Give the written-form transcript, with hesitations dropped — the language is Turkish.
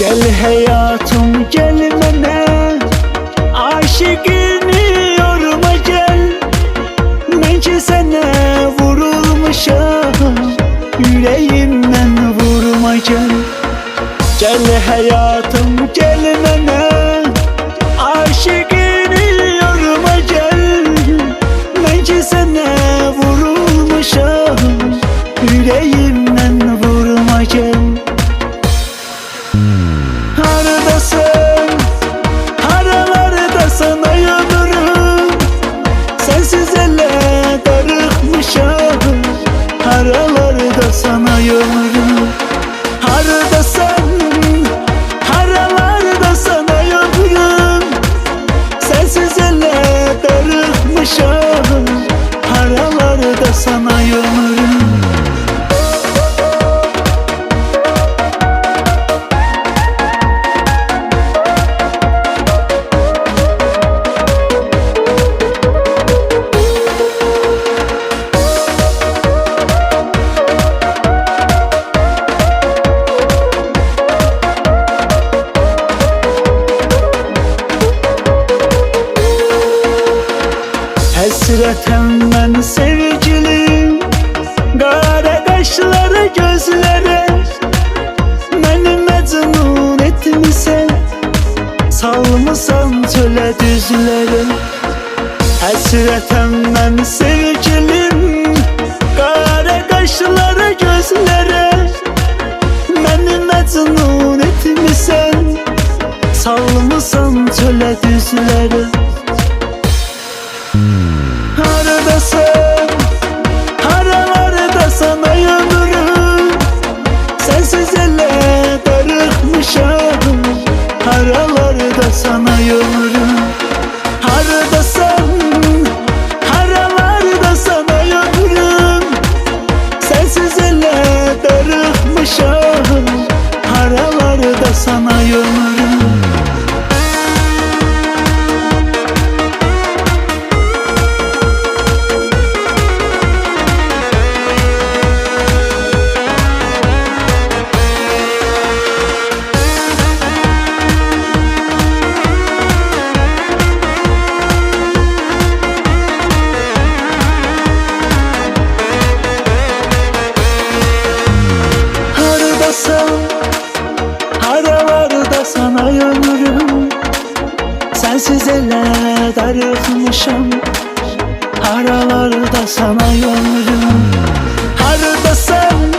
Gel hayatım gel mənə, aşıqını yorma gel. Mən ki sənə vurulmuşam, yüreğimdən vurma gel. Gel hayatım gel mənə, aşıqını yorma gel. Mən ki sənə vurulmuşam, yüreğimdən vurma gel. Haradasın, haralarda sana yanırım. Sensiz ele darıkmışam, haralarda sana yanırım. Haradasın, haralarda sana yanırım. Sensiz ele darıkmışam, haralarda sana yanırım. Həsrətəm mən sevgilim, qara qaşlara gözlərə. Məni məcnun etmisən, salmısan çölə düzlərə. Həsrətəm mən sevgilim, qara qaşlara gözlərə. Məni məcnun etmisən, salmısan çölə düzlərə. Haradasın, haralarda sana yanırım. Sensiz ele darıkmışam, haralarda sana yanırım. Haradasın, haralarda sana yanırım. Sensiz ele darıkmışam, haralarda sana yanırım. Haralarda sana yanırım. Sensiz ele darıkmışam, haralarda sana yanırım. Haradasın,